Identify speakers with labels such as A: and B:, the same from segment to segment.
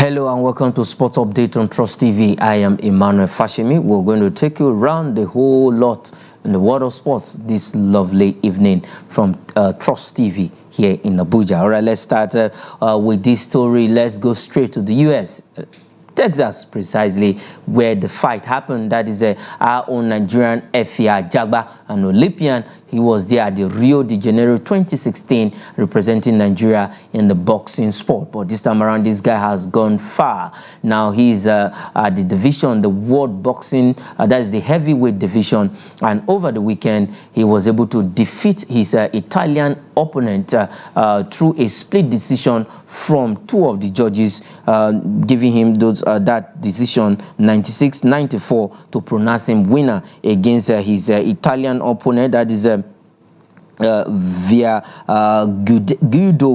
A: Hello and welcome to Sports Update on Trust TV. I am Emmanuel Fashimi. We're going to take you around the whole lot in the world of sports this lovely evening from Trust TV here in Abuja. All right, let's start with this story. Let's go straight to the US. Texas, precisely where the fight happened. That is our own Nigerian Efia Jagba, an Olympian. He was there at the Rio de Janeiro 2016 representing Nigeria in the boxing sport. But this time around, this guy has gone far. Now he's at the division, the world boxing, that is the heavyweight division. And over the weekend, he was able to defeat his Italian opponent through a split decision from two of the judges, giving him that decision 96-94 to pronounce him winner against his Italian opponent, that is Guido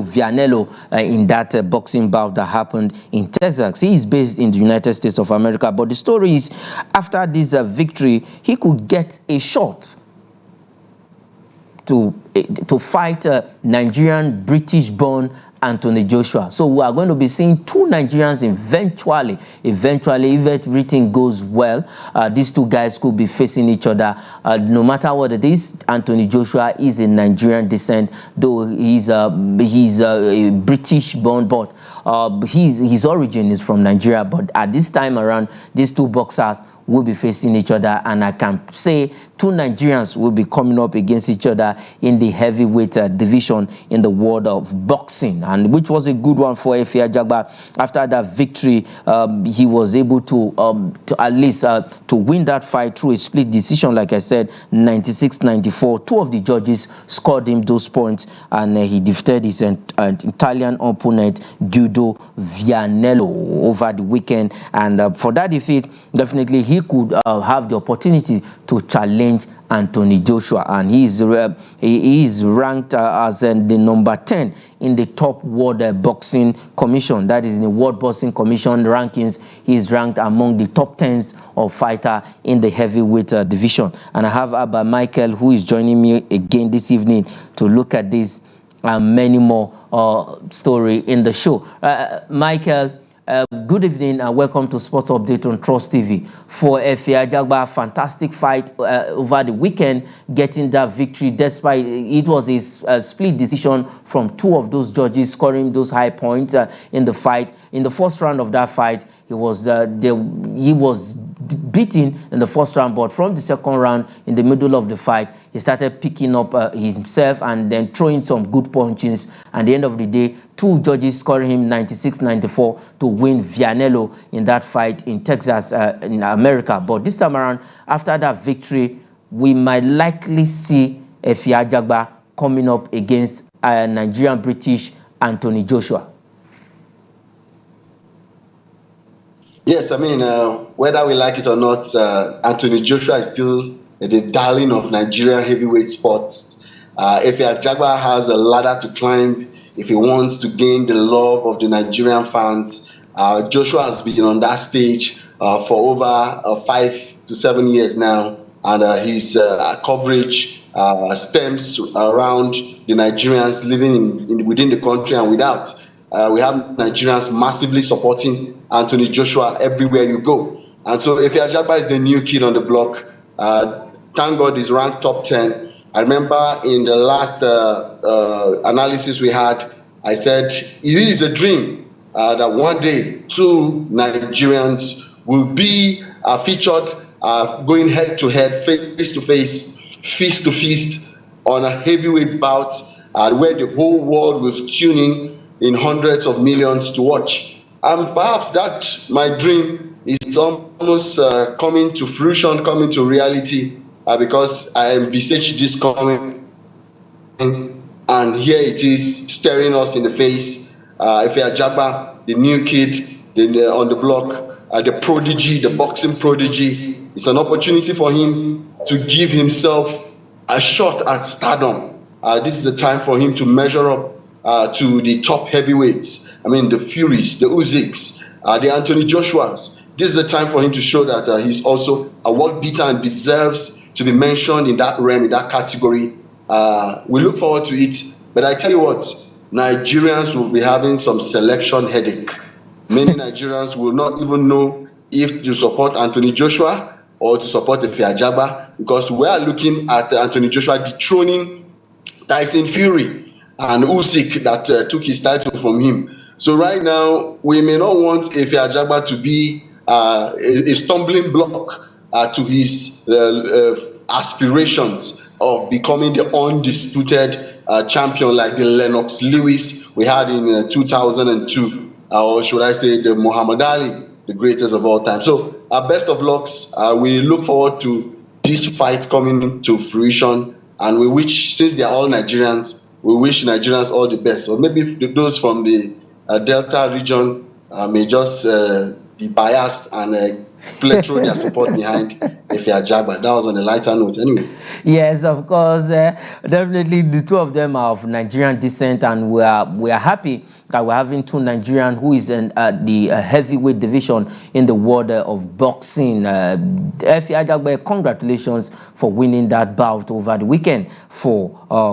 A: Vianello, in that boxing bout that happened in Texas. He is based in the United States of America, but the story is after this victory, he could get a shot to fight Nigerian British-born Anthony Joshua. So we are going to be seeing two Nigerians eventually, if everything goes well, these two guys could be facing each other. No matter what it is, Anthony Joshua is a Nigerian descent, though he's a British born, but his origin is from Nigeria. But at this time around, these two boxers will be facing each other, and I can say two Nigerians will be coming up against each other in the heavyweight division in the world of boxing, and which was a good one for Efia Jagba. After that victory, he was able to at least to win that fight through a split decision, like I said, 96-94. Two of the judges scored him those points, and he defeated his Italian opponent Guido Vianello over the weekend. And for that defeat, definitely he could have the opportunity to challenge Anthony Joshua, and he is ranked as the number 10 in the top world boxing commission. That is in the World Boxing Commission rankings. He is ranked among the top 10s of fighter in the heavyweight division. And I have Abba Michael, who is joining me again this evening to look at this and many more story in the show. Michael, good evening and welcome to Sports Update on Trust TV. For Efia Jagba, fantastic fight over the weekend, getting that victory despite it was a split decision from two of those judges scoring those high points in the fight. In the first round of that fight, he was beaten in the first round, but from the second round, in the middle of the fight, he started picking up himself and then throwing some good punches. At the end of the day, two judges scoring him 96-94 to win Vianello in that fight in Texas, in America. But this time around, after that victory, we might likely see Efia Jagba coming up against Nigerian British Anthony Joshua.
B: Yes, I mean, whether we like it or not, Anthony Joshua is still the darling of Nigerian heavyweight sports. Efia Jagba has a ladder to climb if he wants to gain the love of the Nigerian fans. Joshua has been on that stage for over 5 to 7 years now, and his coverage stems around the Nigerians living within the country and without. We have Nigerians massively supporting Anthony Joshua everywhere you go. And so Efia Jagba is the new kid on the block. Thank God he's ranked top 10. I remember in the last analysis we had, I said it is a dream that one day two Nigerians will be featured going head to head, face to face, fist to fist on a heavyweight bout where the whole world will tune in hundreds of millions to watch. And perhaps that, my dream, is almost coming to fruition, coming to reality, because I envisage this coming, and here it is staring us in the face. Efia Jagba, the new kid on the block, the prodigy, the boxing prodigy, it's an opportunity for him to give himself a shot at stardom. This is the time for him to measure up to the top heavyweights. I mean, the Furies, the Usyks, the Anthony Joshuas. This is the time for him to show that he's also a world beater and deserves to be mentioned in that realm, in that category. We look forward to it. But I tell you what, Nigerians will be having some selection headache. Many Nigerians will not even know if to support Anthony Joshua or to support Efe Ajagba, because we are looking at Anthony Joshua dethroning Tyson Fury and Usyk that took his title from him. So right now, we may not want Efe Ajagba to be a stumbling block to his aspirations of becoming the undisputed champion like the Lennox Lewis we had in 2002, or should I say the Muhammad Ali, the greatest of all time. So best of lucks. We look forward to this fight coming to fruition, and we wish, since they are all Nigerians, we wish Nigerians all the best. So maybe those from the Delta region may just be biased and throw their support behind Efe Ajagba. That was on a lighter note anyway.
A: Yes, of course. Definitely, the two of them are of Nigerian descent, and we are happy that we're having two Nigerians who is in the heavyweight division in the world of boxing. Efe Ajagba, congratulations for winning that bout over the weekend for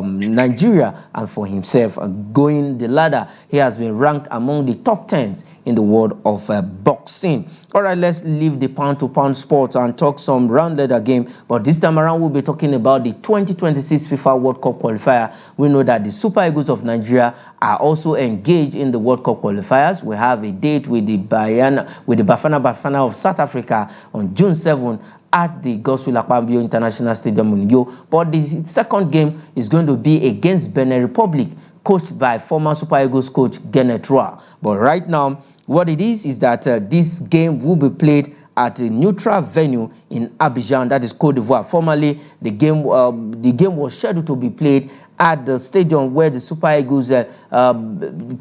A: Nigeria, and for himself going the ladder. He has been ranked among the top 10s in the world of boxing. All right, let's leave the pound-to-pound sports and talk some rounded game. But this time around, we'll be talking about the 2026 FIFA World Cup qualifier. We know that the Super Eagles of Nigeria are also engaged in the World Cup qualifiers. We have a date with the Bafana Bafana of South Africa on June 7 at the Godswill Akpabio International Stadium in Uyo. But the second game is going to be against Benin Republic, coached by former Super Eagles coach Kenneth Roy. But right now, what it is that this game will be played at a neutral venue in Abidjan, that is Côte d'Ivoire. Formerly, the game was scheduled to be played at the stadium where the Super Eagles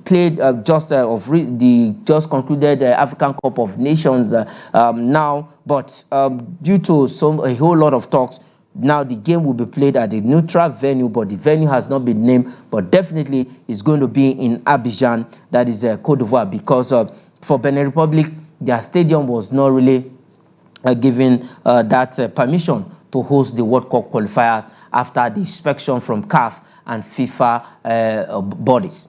A: played just concluded African Cup of Nations now. But due to a whole lot of talks, now the game will be played at a neutral venue, but the venue has not been named, but definitely it's going to be in Abidjan, that is Côte d'Ivoire, because for Benin Republic, their stadium was not really given that permission to host the World Cup qualifiers after the inspection from CAF and FIFA bodies.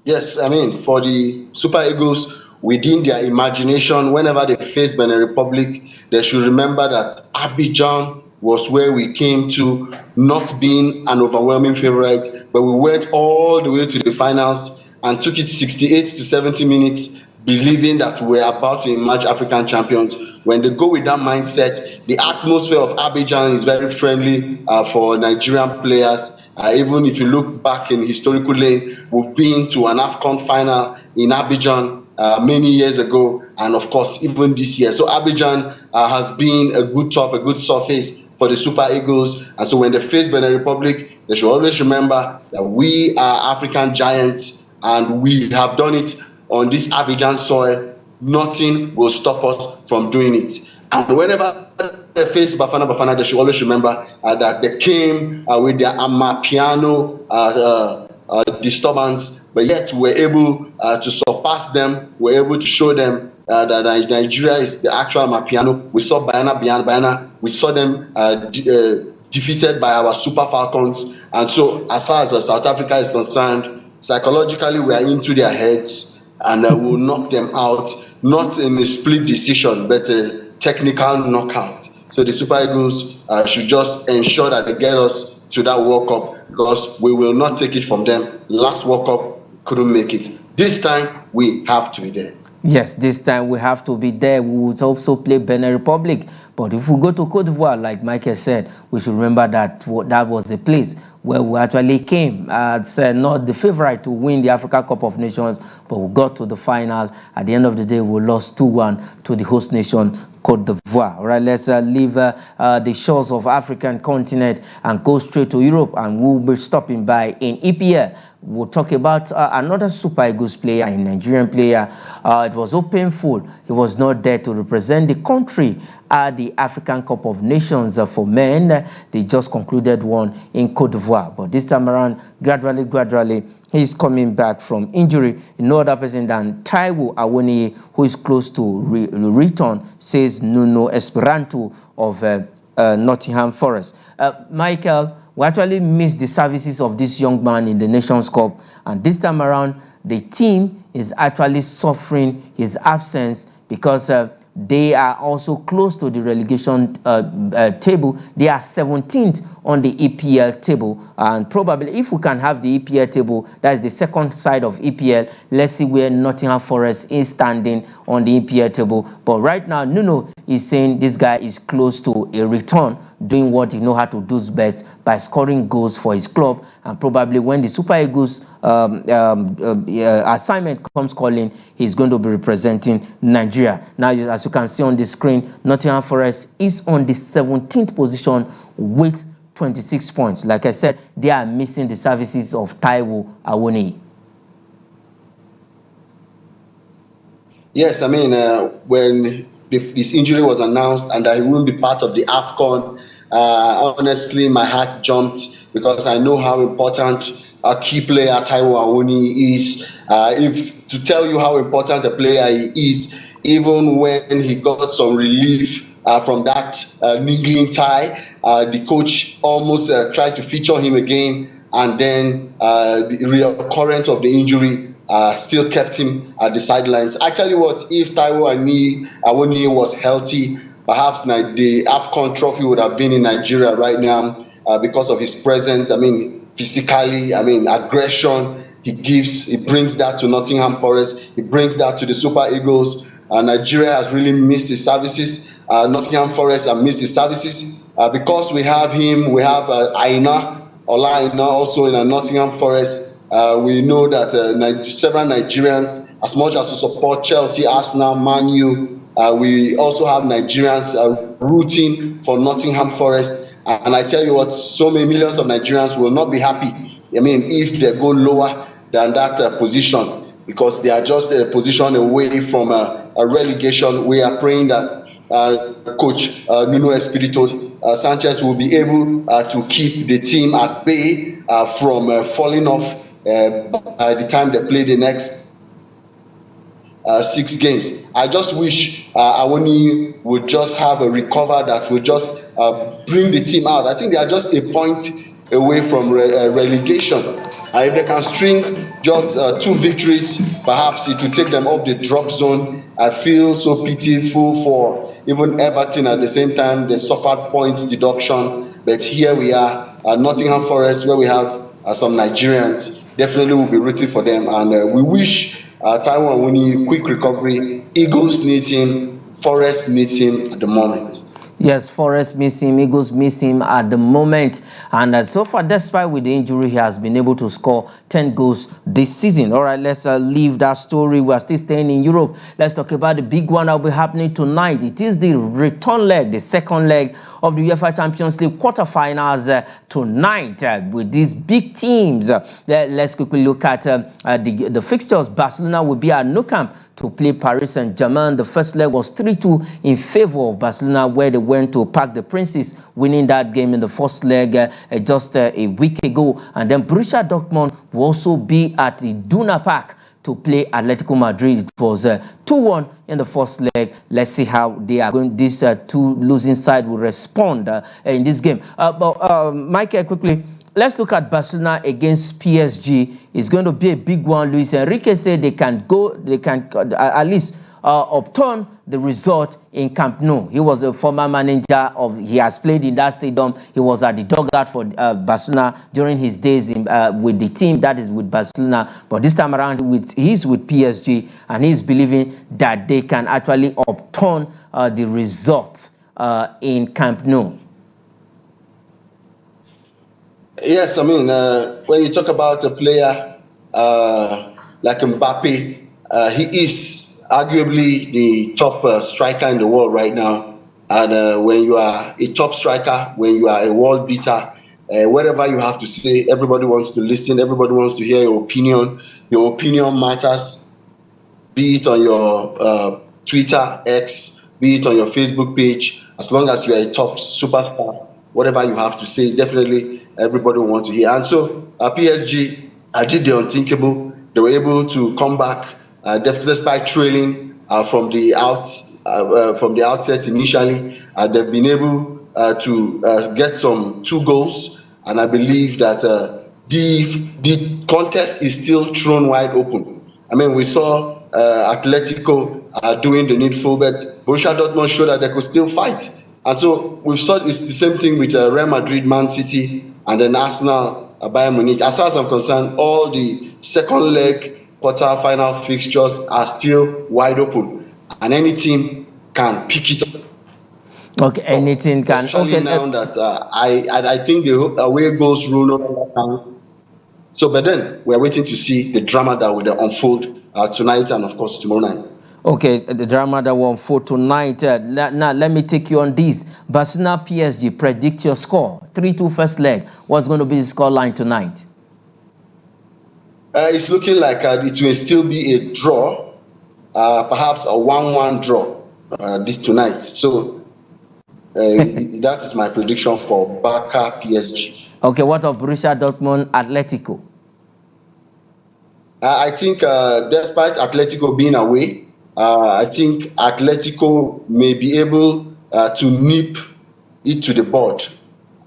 B: Yes, I mean, for the Super Eagles, within their imagination, whenever they face Benin Republic, they should remember that Abidjan was where we came to, not being an overwhelming favorite, but we went all the way to the finals and took it 68 to 70 minutes, believing that we're about to emerge African champions. When they go with that mindset, the atmosphere of Abidjan is very friendly for Nigerian players. Even if you look back in historical lane, we've been to an AFCON final in Abidjan many years ago, and of course even this year. So Abidjan has been a good surface for the Super Eagles, and so when they face Benin Republic, they should always remember that we are African giants and we have done it on this Abidjan soil. Nothing will stop us from doing it. And whenever they face Bafana, they should always remember that they came with their Amapiano disturbance, but yet we're able to surpass them. We're able to show them that Nigeria is the actual Amapiano. We saw Bayana. We saw them defeated by our Super Falcons. And so as far as South Africa is concerned, psychologically we are into their heads, and we'll knock them out, not in a split decision, but a technical knockout. So the Super Eagles should just ensure that they get us to that World Cup, because we will not take it from them. Last World Cup couldn't make it. This time we have to be there.
A: Yes, this time we have to be there. We would also play Benin Republic. But if we go to Côte d'Ivoire, like Michael said, we should remember that that was the place where we actually came as not the favorite to win the Africa Cup of Nations, but we got to the final. At the end of the day, we lost 2-1 to the host nation, Côte d'Ivoire. All right, let's leave the shores of African continent and go straight to Europe, and we'll be stopping by in EPL. We'll talk about another Super Eagles player, a Nigerian player. It was so painful. He was not there to represent the country at the African Cup of Nations for men. They just concluded one in Côte d'Ivoire. But this time around, gradually, he's coming back from injury. No other person than Taiwo Awoniyi, who is close to return, says Nuno Esperanto of Nottingham Forest. Michael, we actually missed the services of this young man in the Nations Cup, and this time around, the team is actually suffering his absence because they are also close to the relegation table. They are 17th on the EPL table, and probably if we can have the EPL table, that is the second side of EPL, let's see where Nottingham Forest is standing on the EPL table. But right now, Nuno is saying this guy is close to a return, doing what he knows how to do best by scoring goals for his club, and probably when the Super Eagles assignment comes calling, he's going to be representing Nigeria. Now, as you can see on the screen, Nottingham Forest is on the 17th position with 26 points. Like I said, they are missing the services of Taiwo Awoniyi.
B: Yes, I mean, when this injury was announced and that he wouldn't be part of the AFCON, honestly, my heart jumped because I know how important a key player Taiwo Awoniyi is. If to tell you how important a player he is, even when he got some relief from that niggling tie, the coach almost tried to feature him again, and then the reoccurrence of the injury still kept him at the sidelines. Actually, what if Taiwo Awoniyi was healthy? Perhaps the AFCON trophy would have been in Nigeria right now because of his presence. I mean, physically, I mean, aggression he gives, he brings that to Nottingham Forest, he brings that to the Super Eagles. Nigeria has really missed his services. Nottingham Forest have missed his services. Because we have him, we have Ola Aina also in Nottingham Forest. We know that several Nigerians, as much as we support Chelsea, Arsenal, Man U, we also have Nigerians rooting for Nottingham Forest. And I tell you what, so many millions of Nigerians will not be happy, I mean, if they go lower than that position, because they are just a position away from a relegation. We are praying that Coach Nuno Espirito Sanchez will be able to keep the team at bay from falling off by the time they play the next 6 games. I just wish Awoniyi would just have a recover that would just bring the team out. I think they are just a point away from relegation. If they can string just 2 victories, perhaps it will take them off the drop zone. I feel so pitiful for even Everton. At the same time, they suffered points deduction. But here we are, Nottingham Forest, where we have some Nigerians. Definitely will be rooting for them. And we wish Taiwo Awoniyi quick recovery. Eagles need him. Forest needs him at the moment.
A: Yes, Forest miss him, Eagles miss him at the moment. And so far, despite with the injury, he has been able to score 10 goals this season. All right, let's leave that story. We are still staying in Europe. Let's talk about the big one that will be happening tonight. It is the return leg, the second leg of the UEFA Champions League quarterfinals tonight with these big teams. Let's quickly look at the fixtures. Barcelona will be at Nou Camp to play Paris Saint-Germain. The first leg was 3-2 in favor of Barcelona, where they went to Parc des Princes, winning that game in the first leg just a week ago. And then Borussia Dortmund will also be at the Idunna Park to play Atletico Madrid. It was 2-1 in the first leg. Let's see how they are going. These 2 losing side will respond in this game. Michael, quickly, let's look at Barcelona against PSG. It's going to be a big one. Luis Enrique said they can at least upturn the result in Camp Nou. He was a former manager he has played in that stadium. He was at the dugout for Barcelona during his days with the team, that is with Barcelona. But this time around, he's with PSG, and he's believing that they can actually upturn the result in Camp Nou.
B: Yes, I mean, when you talk about a player like Mbappe, he is arguably the top striker in the world right now. And when you are a top striker, when you are a world beater, whatever you have to say, everybody wants to listen, everybody wants to hear your opinion. Your opinion matters, be it on your Twitter, X, be it on your Facebook page. As long as you are a top superstar, whatever you have to say, definitely everybody wants to hear. And so PSG did the unthinkable. They were able to come back despite trailing from the outset initially. They've been able to get some 2 goals and I believe that the contest is still thrown wide open. I mean, we saw Atletico doing the needful, but Borussia Dortmund showed that they could still fight. And so we've saw it's the same thing with Real Madrid, Man City, and then Arsenal, Bayern Munich. As far as I'm concerned, all the second leg quarter-final fixtures are still wide open, and any team can pick it up.
A: Okay, anything can.
B: Especially
A: Okay,
B: now that I think the away goals rule no longer count. So, but then we're waiting to see the drama that will unfold tonight and of course tomorrow night.
A: Okay, the drama that will unfold tonight. Now, let me take you on this. Barcelona PSG, predict your score. 3-2 first leg. What's going to be the score line tonight?
B: It's looking like it will still be a draw, perhaps a 1-1 draw this tonight. So that is my prediction for Barca PSG.
A: Okay, what of Borussia Dortmund Atletico?
B: I think despite Atletico being away, I think Atletico may be able to nip it to the bud.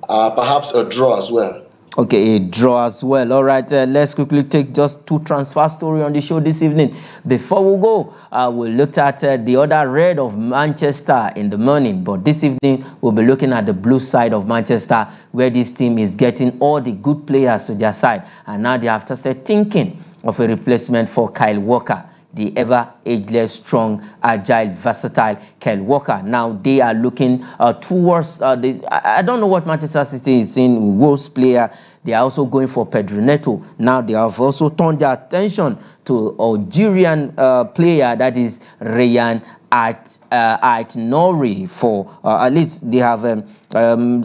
B: Perhaps a draw as well.
A: Okay, a draw as well. All right, let's quickly take just 2 transfer stories on the show this evening. Before we go, we looked at the other red of Manchester in the morning, but this evening we'll be looking at the blue side of Manchester, where this team is getting all the good players to their side, and now they have started thinking of a replacement for Kyle Walker, the ever ageless, strong, agile, versatile Kyle Walker. Now they are looking towards this. I don't know what Manchester City is seeing. Wolves player. They are also going for Pedro Neto. Now they have also turned their attention to Algerian player, that is Rayan Nori. For at least they have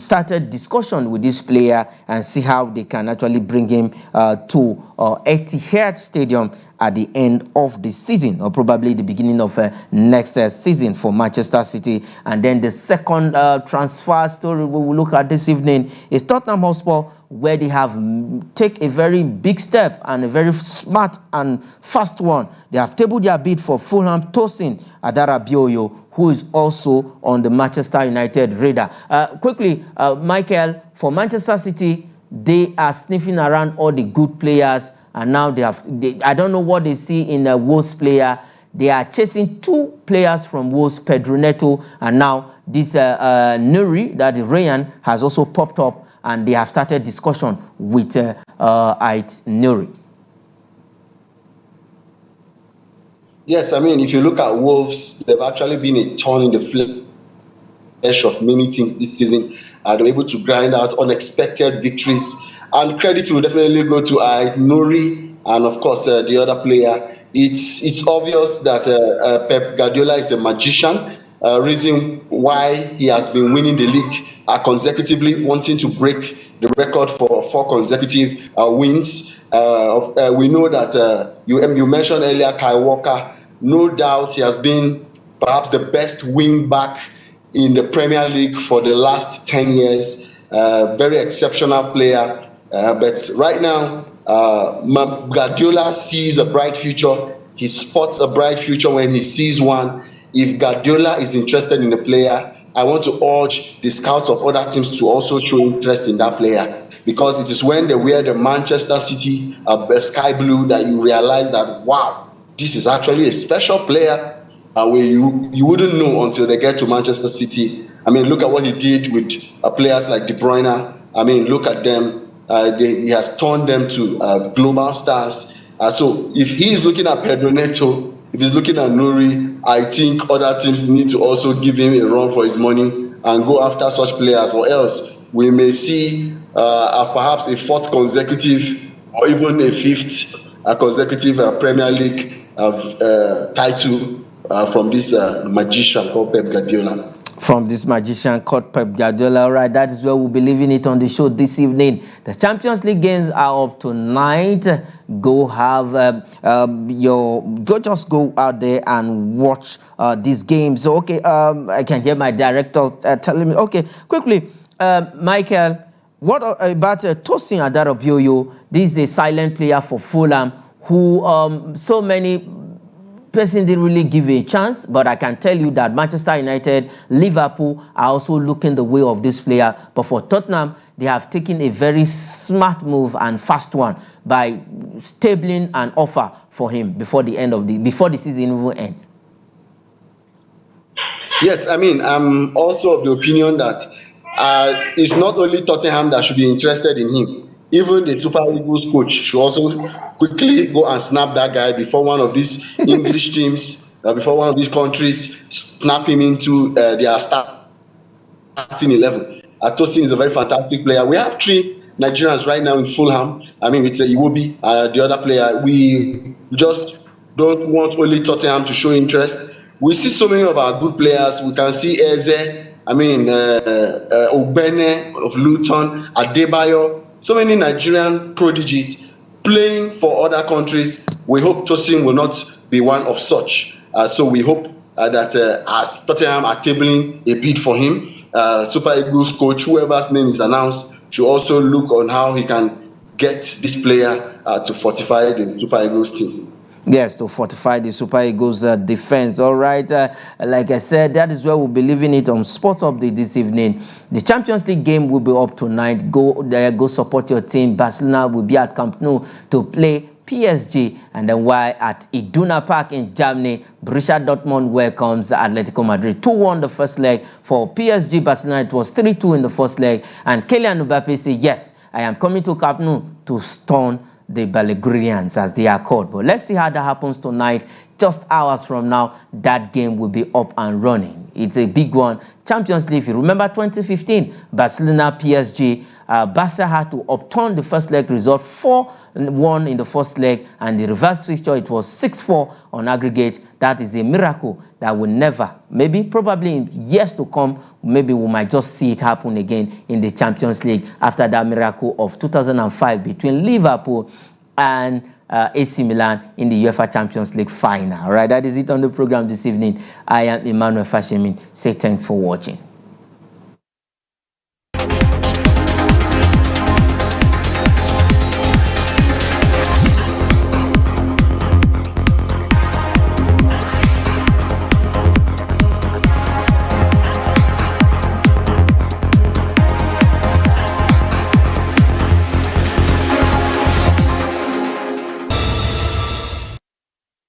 A: started discussion with this player and see how they can actually bring him to Etihad Stadium at the end of the season, or probably the beginning of next season for Manchester City. And then the second transfer story we will look at this evening is Tottenham Hotspur, where they have taken a very big step and a very smart and fast one. They have tabled their bid for Fulham Tosin Adarabioyo, who is also on the Manchester United radar. Quickly, Michael, for Manchester City, they are sniffing around all the good players, and now I don't know what they see in a Wolves player. They are chasing 2 players from Wolves, Pedro Neto, and now this Nuri, that is Rayan, has also popped up, and they have started discussion with Nuri.
B: Yes, I mean, if you look at Wolves, they've actually been a thorn in the flesh of many teams this season. They were able to grind out unexpected victories, and credit will definitely go to Nuri and of course the other player. It's obvious that Pep Guardiola is a magician. Reason why he has been winning the league consecutively, wanting to break the record for 4 consecutive wins. We know that you mentioned earlier Kyle Walker. No doubt he has been perhaps the best wing back in the Premier League for the last 10 years. Very exceptional player. But right now, Guardiola sees a bright future. He spots a bright future when he sees one. If Guardiola is interested in a player, I want to urge the scouts of other teams to also show interest in that player, because it is when they wear the Manchester City sky blue that you realize that, wow, this is actually a special player. Where you wouldn't know until they get to Manchester City. I mean, look at what he did with players like De Bruyne. I mean, look at them. He has turned them to global stars. So if he is looking at Pedro Neto, if he's looking at Nuri, I think other teams need to also give him a run for his money and go after such players, or else we may see perhaps a 4th consecutive or even a 5th consecutive Premier League title from this magician called Pep Guardiola.
A: From this magician called Pep Guardiola. All right, that is where we'll be leaving it on the show this evening. The Champions League games are up tonight. Go have just go out there and watch these games. So, okay, I can hear my director telling me. Okay, quickly, Michael, what about Tosin Adarabioyo? This is a silent player for Fulham who so many person didn't really give it a chance, but I can tell you that Manchester United, Liverpool are also looking the way of this player. But for Tottenham, they have taken a very smart move and fast one by stabling an offer for him before the season even ends.
B: Yes, I mean, I'm also of the opinion that it's not only Tottenham that should be interested in him. Even the Super Eagles coach should also quickly go and snap that guy before one of these English teams, before one of these countries snap him into their starting 11. Tosin is a very fantastic player. We have 3 Nigerians right now in Fulham. I mean, it's Iwobi, the other player. We just don't want only Tottenham to show interest. We see so many of our good players. We can see Eze, I mean, Ogbene of Luton, Adebayo, so many Nigerian prodigies playing for other countries. We hope Tosin will not be one of such. So we hope that as Tottenham are tabling a bid for him, Super Eagles coach, whoever's name is announced, should also look on how he can get this player to fortify the Super Eagles team.
A: Yes, to fortify the Super Eagles defense. All right, like I said, that is where we'll be leaving it on Sports Update this evening. The Champions League game will be up tonight. Go there, go support your team. Barcelona will be at Camp Nou to play PSG, and then while at Idunna Park in Germany, Borussia Dortmund welcomes Atletico Madrid. 2-1 the first leg for PSG. Barcelona, it was 3-2 in the first leg, and Kylian Mbappe said, yes, I am coming to Camp Nou to stun the Belgradians, as they are called. But let's see how that happens tonight. Just hours from now, that game will be up and running. It's a big one. Champions League, if you remember 2015, Barcelona, PSG, Barca had to upturn the first leg result 4-1 in the first leg, and the reverse fixture, it was 6-4 on aggregate. That is a miracle that will never, maybe probably in years to come, maybe we might just see it happen again in the Champions League after that miracle of 2005 between Liverpool and AC Milan in the UEFA Champions League final. All right, that is it on the program this evening. I am Emmanuel Fashemin. Say thanks for watching.